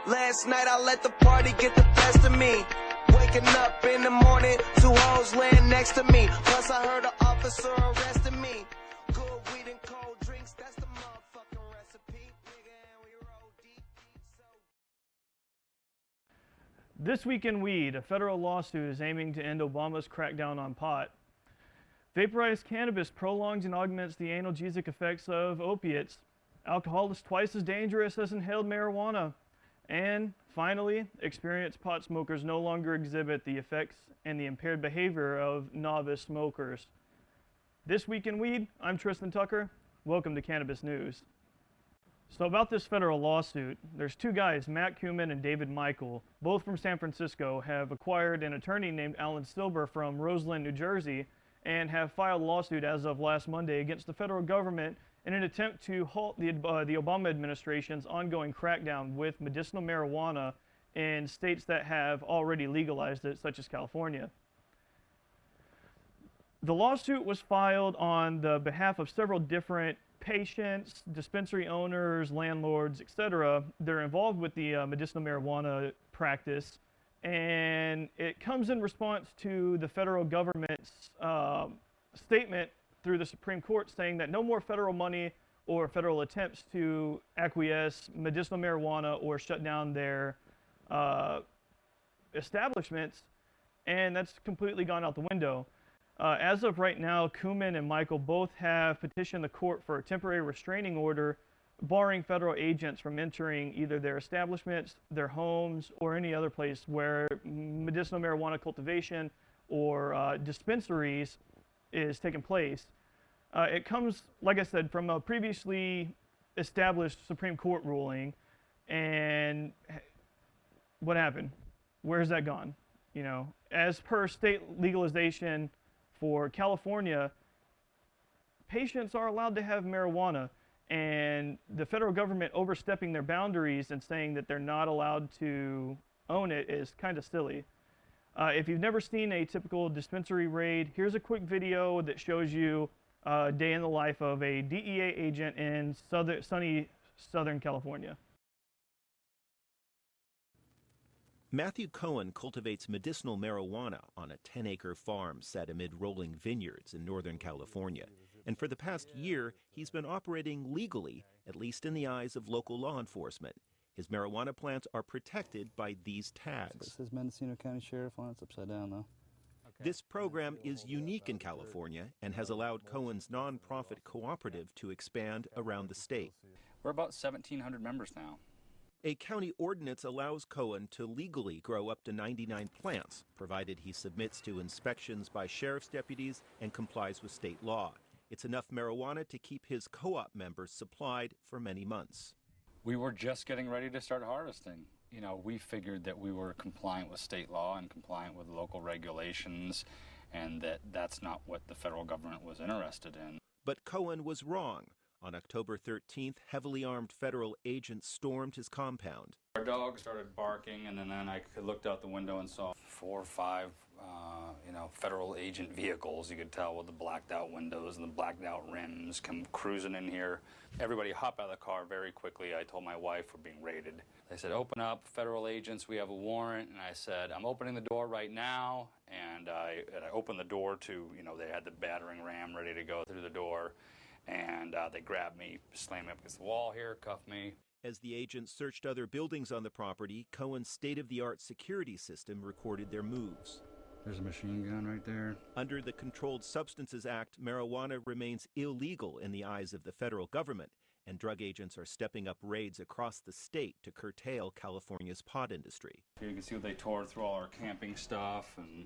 Last night I let the party get the best of me. Waking up in the morning, two hoes laying next to me. Plus I heard an officer arresting me. Good weed and cold drinks, that's the motherfucking recipe. Nigga, and we roll deep, so. This week in weed, a federal lawsuit is aiming to end Obama's crackdown on pot. Vaporized cannabis prolongs and augments the analgesic effects of opiates. Alcohol is twice as dangerous as inhaled marijuana. And finally, experienced pot smokers no longer exhibit the effects and the impaired behavior of novice smokers. This week in weed, I'm Tristan Tucker. Welcome to Cannabis News. So about this federal lawsuit, there's two guys, Matt Kumin and David Michael, both from San Francisco, have acquired an attorney named Alan Silber from Roseland, New Jersey, and have filed a lawsuit as of last Monday against the federal government in an attempt to halt the Obama administration's ongoing crackdown with medicinal marijuana in states that have already legalized it, such as California. The lawsuit was filed on the behalf of several different patients, dispensary owners, landlords, etc. They're involved with the medicinal marijuana practice, and it comes in response to the federal government's statement through the Supreme Court saying that no more federal money or federal attempts to acquiesce medicinal marijuana or shut down their establishments, and that's completely gone out the window. As of right now, Kumin and Michael both have petitioned the court for a temporary restraining order barring federal agents from entering either their establishments, their homes, or any other place where medicinal marijuana cultivation or dispensaries is taking place. It comes, like I said, from a previously established Supreme Court ruling. And what happened? Where's that gone? You know, as per state legalization for California, patients are allowed to have marijuana, and the federal government overstepping their boundaries and saying that they're not allowed to own it is kind of silly. If you've never seen a typical dispensary raid, here's a quick video that shows you a day in the life of a DEA agent in sunny Southern California. Matthew Cohen cultivates medicinal marijuana on a 10-acre farm set amid rolling vineyards in Northern California. And for the past year, he's been operating legally, at least in the eyes of local law enforcement. His marijuana plants are protected by these tags. It says Mendocino County Sheriff on it. It's upside down, though. This program is unique in California and has allowed Cohen's nonprofit cooperative to expand around the state. We're about 1,700 members now. A county ordinance allows Cohen to legally grow up to 99 plants, provided he submits to inspections by sheriff's deputies and complies with state law. It's enough marijuana to keep his co-op members supplied for many months. We were just getting ready to start harvesting. You know, we figured that we were compliant with state law and compliant with local regulations, and that's not what the federal government was interested in. But Cohen was wrong. On October 13th, heavily armed federal agents stormed his compound. Our dog started barking, and then I looked out the window and saw 4 or 5, federal agent vehicles. You could tell with the blacked out windows and the blacked out rims come cruising in here. Everybody hopped out of the car very quickly. I told my wife we're being raided. They said, open up, federal agents, we have a warrant. And I said, I'm opening the door right now. And I opened the door to, they had the battering ram ready to go through the door. And they grabbed me, slammed me up against the wall here, cuffed me. As the agents searched other buildings on the property, Cohen's state-of-the-art security system recorded their moves. There's a machine gun right there. Under the Controlled Substances Act, marijuana remains illegal in the eyes of the federal government, and drug agents are stepping up raids across the state to curtail California's pot industry. Here you can see what they tore through all our camping stuff, and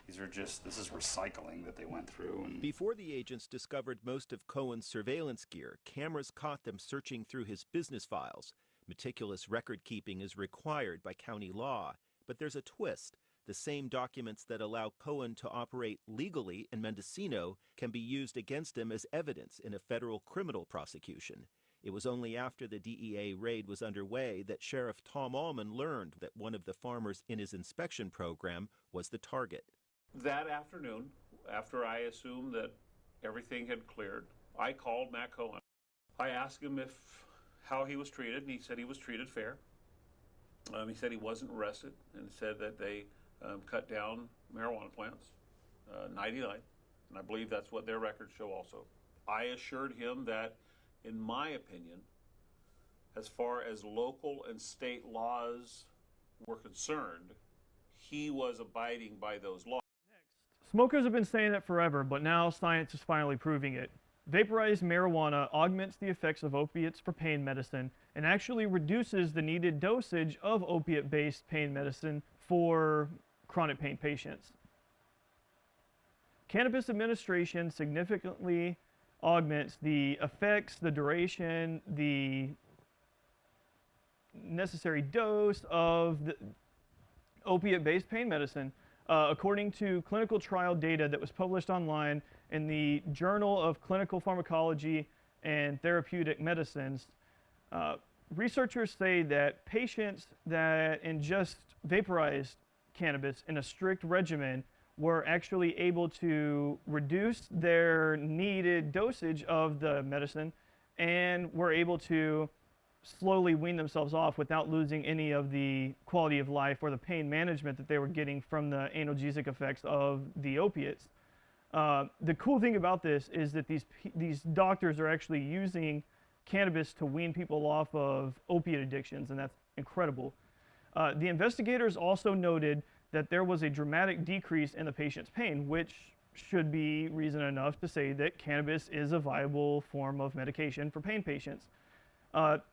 this is recycling that they went through. And before the agents discovered most of Cohen's surveillance gear, cameras caught them searching through his business files. Meticulous record keeping is required by county law, but there's a twist. The same documents that allow Cohen to operate legally in Mendocino can be used against him as evidence in a federal criminal prosecution. It was only after the DEA raid was underway that Sheriff Tom Allman learned that one of the farmers in his inspection program was the target. That afternoon, after I assumed that everything had cleared, I called Matt Cohen. I asked him if how he was treated, and he said he was treated fair. He said he wasn't arrested, and said that they cut down marijuana plants, 99, and I believe that's what their records show also. I assured him that, in my opinion, as far as local and state laws were concerned, he was abiding by those laws. Smokers have been saying it forever, but now science is finally proving it. Vaporized marijuana augments the effects of opiates for pain medicine and actually reduces the needed dosage of opiate-based pain medicine for chronic pain patients. Cannabis administration significantly augments the effects, the duration, the necessary dose of the opiate-based pain medicine. According to clinical trial data that was published online in the Journal of Clinical Pharmacology and Therapeutic Medicines, researchers say that patients that ingest vaporized cannabis in a strict regimen were actually able to reduce their needed dosage of the medicine and were able to slowly wean themselves off without losing any of the quality of life or the pain management that they were getting from the analgesic effects of the opiates. The cool thing about this is that these doctors are actually using cannabis to wean people off of opiate addictions, and that's incredible. The investigators also noted that there was a dramatic decrease in the patient's pain, which should be reason enough to say that cannabis is a viable form of medication for pain patients.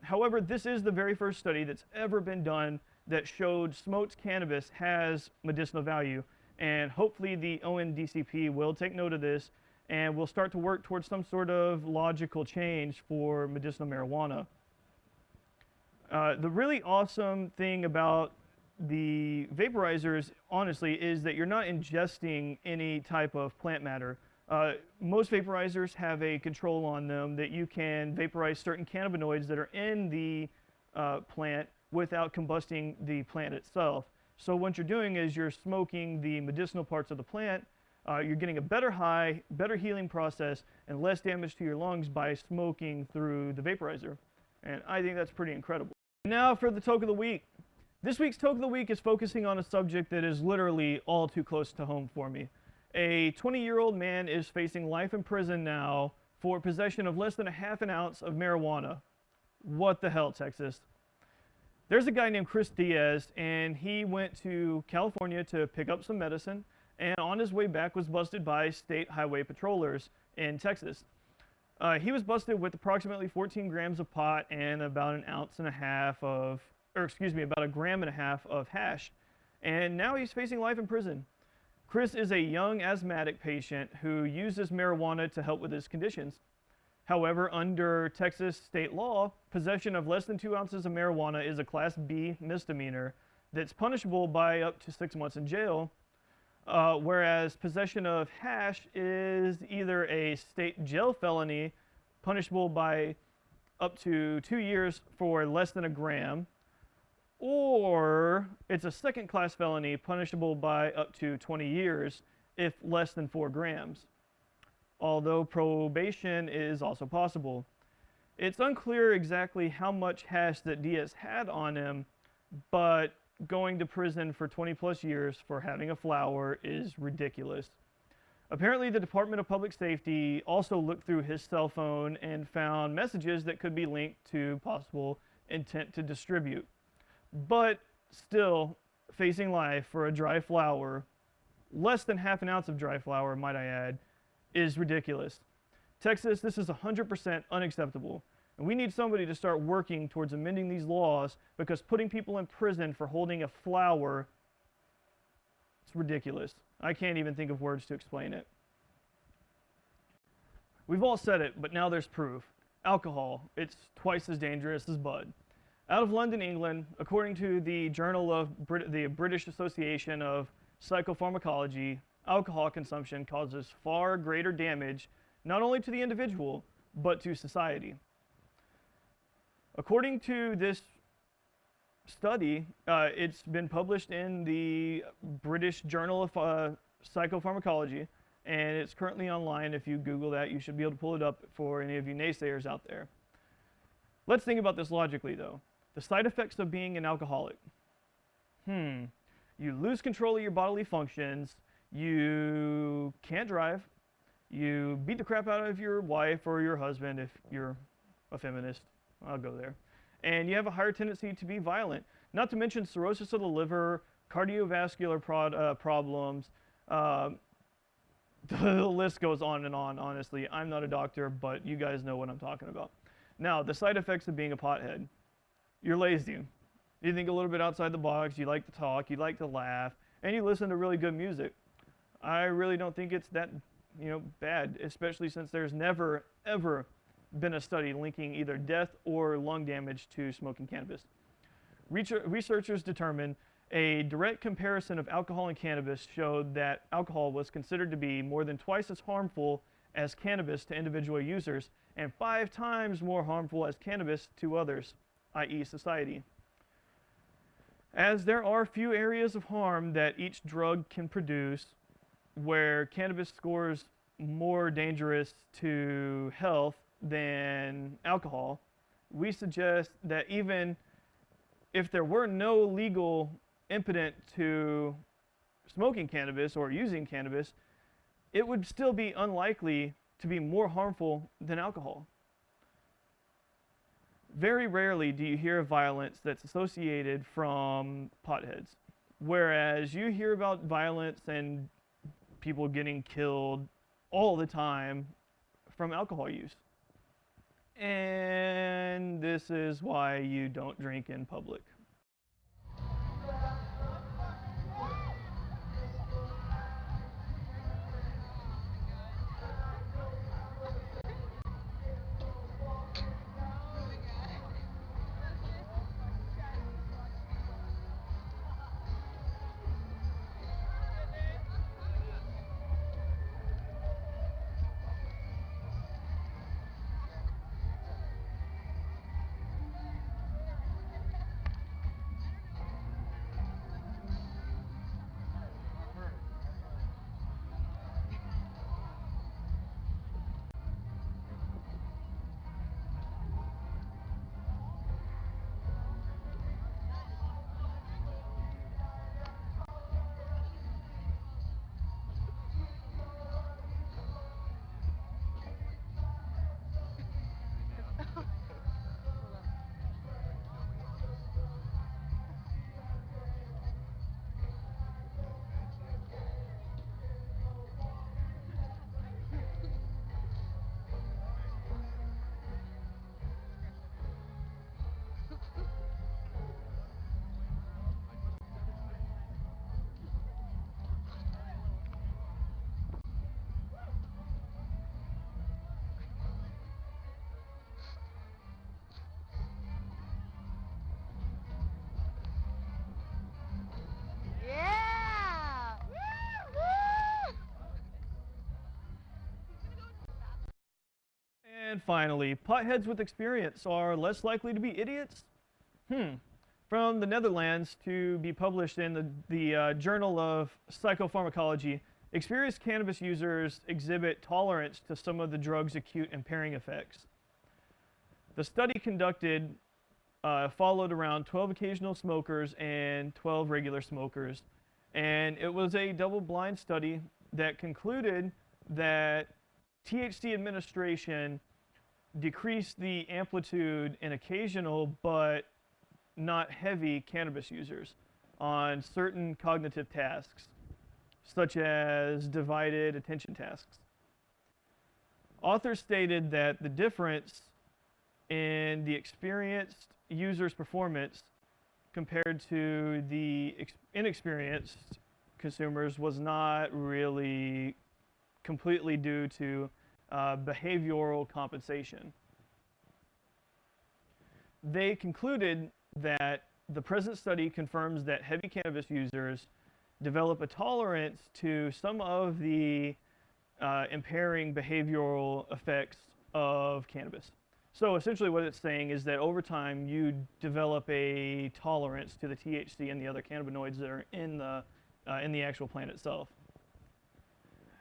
However, this is the very first study that's ever been done that showed smoked cannabis has medicinal value, and hopefully the ONDCP will take note of this and will start to work towards some sort of logical change for medicinal marijuana. The really awesome thing about the vaporizers, honestly, is that you're not ingesting any type of plant matter. Most vaporizers have a control on them that you can vaporize certain cannabinoids that are in the plant without combusting the plant itself. So what you're doing is you're smoking the medicinal parts of the plant. You're getting a better high, better healing process, and less damage to your lungs by smoking through the vaporizer. And I think that's pretty incredible. Now for the Toke of the Week. This week's Toke of the Week is focusing on a subject that is literally all too close to home for me. A 20-year-old man is facing life in prison now for possession of less than a half an ounce of marijuana. What the hell, Texas? There's a guy named Chris Diaz, and he went to California to pick up some medicine, and on his way back was busted by state highway patrollers in Texas. He was busted with approximately 14 grams of pot and about about a gram and a half of hash, and now he's facing life in prison. Chris is a young asthmatic patient who uses marijuana to help with his conditions. However, under Texas state law, possession of less than 2 ounces of marijuana is a Class B misdemeanor that's punishable by up to 6 months in jail, whereas possession of hash is either a state jail felony punishable by up to 2 years for less than a gram, or it's a second-class felony punishable by up to 20 years if less than 4 grams, although probation is also possible. It's unclear exactly how much hash that Diaz had on him, but going to prison for 20 plus years for having a flower is ridiculous. Apparently, the Department of Public Safety also looked through his cell phone and found messages that could be linked to possible intent to distribute. But still, facing life for a dry flower, less than half an ounce of dry flower, might I add, is ridiculous. Texas, this is 100% unacceptable. And we need somebody to start working towards amending these laws, because putting people in prison for holding a flower, it's ridiculous. I can't even think of words to explain it. We've all said it, but now there's proof. Alcohol, it's twice as dangerous as bud. Out of London, England, according to the Journal of the British Association of Psychopharmacology, alcohol consumption causes far greater damage not only to the individual, but to society. According to this study, it's been published in the British Journal of Psychopharmacology, and it's currently online. If you Google that, you should be able to pull it up for any of you naysayers out there. Let's think about this logically, though. The side effects of being an alcoholic. You lose control of your bodily functions, you can't drive, you beat the crap out of your wife or your husband if you're a feminist. I'll go there. And you have a higher tendency to be violent. Not to mention cirrhosis of the liver, cardiovascular problems. The list goes on and on, honestly. I'm not a doctor, but you guys know what I'm talking about. Now, the side effects of being a pothead. You're lazy. You think a little bit outside the box, you like to talk, you like to laugh, and you listen to really good music. I really don't think it's that, bad, especially since there's never, ever been a study linking either death or lung damage to smoking cannabis. Researchers determined a direct comparison of alcohol and cannabis showed that alcohol was considered to be more than twice as harmful as cannabis to individual users and 5 times more harmful as cannabis to others, i.e. society. As there are few areas of harm that each drug can produce where cannabis scores more dangerous to health than alcohol, we suggest that even if there were no legal impediment to smoking cannabis or using cannabis, it would still be unlikely to be more harmful than alcohol. Very rarely do you hear of violence that's associated from potheads, whereas you hear about violence and people getting killed all the time from alcohol use. And this is why you don't drink in public. And finally, potheads with experience are less likely to be idiots? From the Netherlands, to be published in the Journal of Psychopharmacology, experienced cannabis users exhibit tolerance to some of the drug's acute impairing effects. The study conducted followed around 12 occasional smokers and 12 regular smokers, and it was a double-blind study that concluded that THC administration decreased the amplitude in occasional but not heavy cannabis users on certain cognitive tasks, such as divided attention tasks. Authors stated that the difference in the experienced user's performance compared to the inexperienced consumers was not really completely due to behavioral compensation. They concluded that the present study confirms that heavy cannabis users develop a tolerance to some of the impairing behavioral effects of cannabis. So essentially what it's saying is that over time you develop a tolerance to the THC and the other cannabinoids that are in the actual plant itself.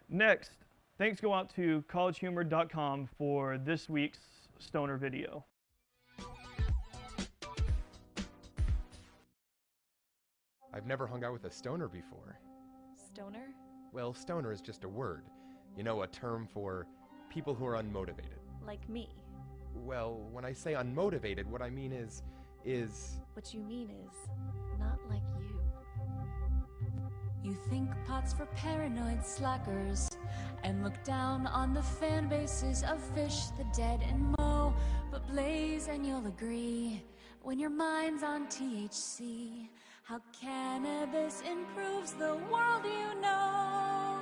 Next, thanks go out to collegehumor.com for this week's stoner video. I've never hung out with a stoner before. Stoner? Well, stoner is just a word. You know, a term for people who are unmotivated. Like me. Well, when I say unmotivated, what I mean is... What you mean is, not like you. You think pot's for paranoid slackers and look down on the fan bases of Fish, the Dead, and Mo. But Blaze and you'll agree, when your mind's on THC, how cannabis improves the world you know.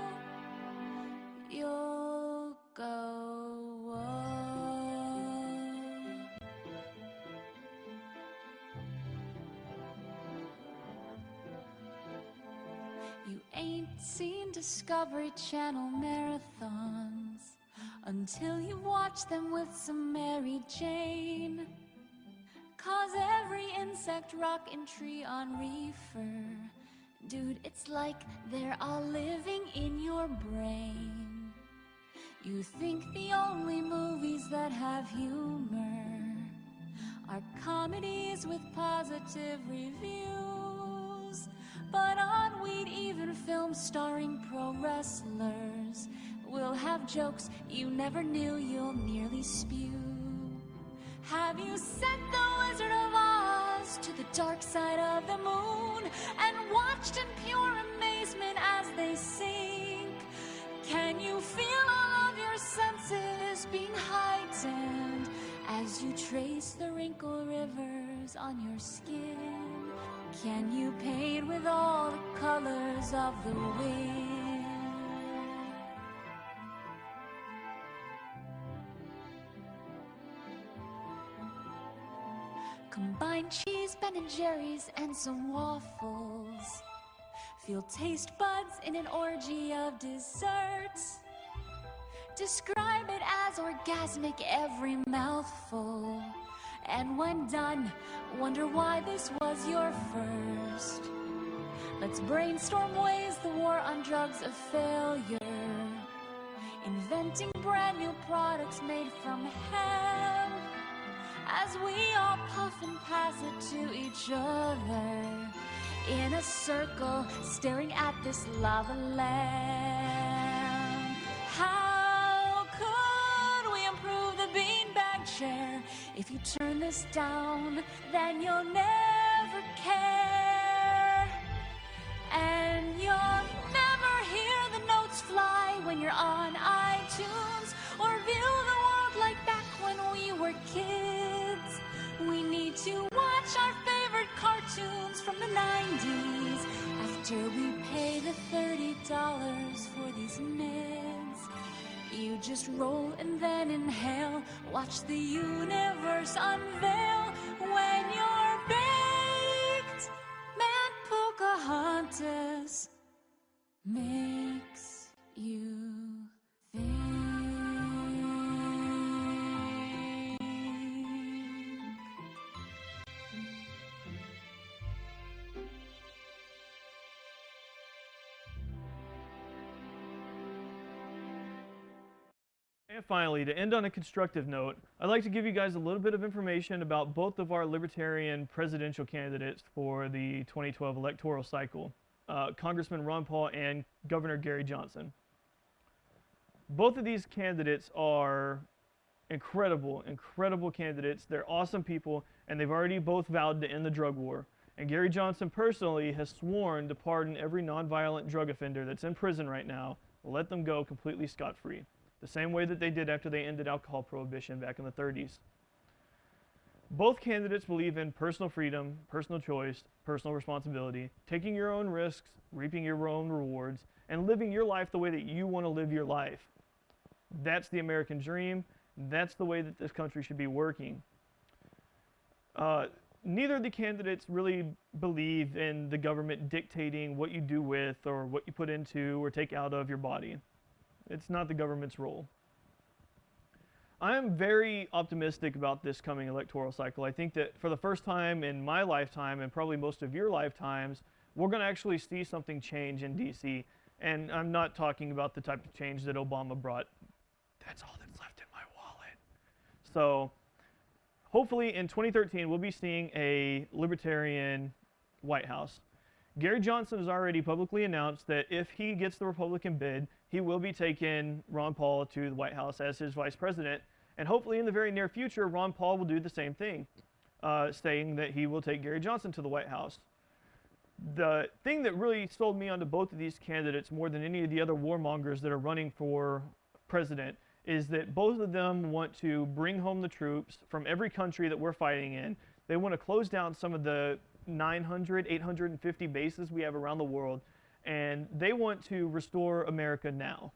You'll go, whoa. You ain't seen Discovery Channel marathons until you watch them with some Mary Jane. 'Cause every insect, rock, and tree on reefer, dude, it's like they're all living in your brain. You think the only movies that have humor are comedies with positive reviews, but on weed, even films starring pro wrestlers will have jokes you never knew you'll nearly spew. Have you sent the Wizard of Oz to the dark side of the moon and watched in pure amazement as they sink? Can you feel all of your senses being heightened as you trace the wrinkle rivers on your skin? Can you paint with all the colors of the wind? Combine cheese, Ben & Jerry's, and some waffles. Feel taste buds in an orgy of desserts. Describe it as orgasmic every mouthful. And when done, wonder why this was your first. Let's brainstorm ways the war on drugs a failure. Inventing brand new products made from hemp. As we all puff and pass it to each other in a circle, staring at this lava lamp. How could we improve the beanbag chair? If you turn this down, then you'll never care. And you'll never hear the notes fly when you're on iTunes or view the world like back when we were kids. We need to watch our favorite cartoons from the 90s after we pay the $30 for these mids. You just roll and then inhale, watch the universe unveil when you're baked. Man, Pocahontas makes you think. And finally, to end on a constructive note, I'd like to give you guys a little bit of information about both of our libertarian presidential candidates for the 2012 electoral cycle, Congressman Ron Paul and Governor Gary Johnson. Both of these candidates are incredible candidates. They're awesome people, and they've already both vowed to end the drug war. And Gary Johnson personally has sworn to pardon every nonviolent drug offender that's in prison right now, let them go completely scot-free. The same way that they did after they ended alcohol prohibition back in the 30s. Both candidates believe in personal freedom, personal choice, personal responsibility, taking your own risks, reaping your own rewards, and living your life the way that you want to live your life. That's the American dream. That's the way that this country should be working. Neither of the candidates really believe in the government dictating what you do with or what you put into or take out of your body. It's not the government's role. I am very optimistic about this coming electoral cycle. I think that for the first time in my lifetime, and probably most of your lifetimes, we're going to actually see something change in DC. And I'm not talking about the type of change that Obama brought. That's all that's left in my wallet. So hopefully in 2013, we'll be seeing a libertarian White House. Gary Johnson has already publicly announced that if he gets the Republican bid, he will be taking Ron Paul to the White House as his vice president. And hopefully in the very near future, Ron Paul will do the same thing, saying that he will take Gary Johnson to the White House. The thing that really sold me onto both of these candidates more than any of the other warmongers that are running for president is that both of them want to bring home the troops from every country that we're fighting in. They want to close down some of the 900, 850 bases we have around the world, and they want to restore America now.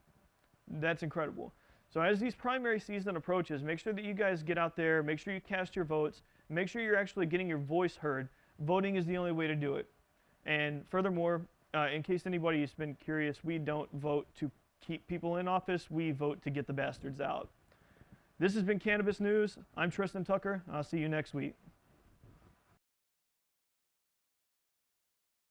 That's incredible. So as these primary season approaches, make sure that you guys get out there, make sure you cast your votes, make sure you're actually getting your voice heard. Voting is the only way to do it. And furthermore, in case anybody's been curious, we don't vote to keep people in office, we vote to get the bastards out. This has been Cannabis News. I'm Tristan Tucker. I'll see you next week.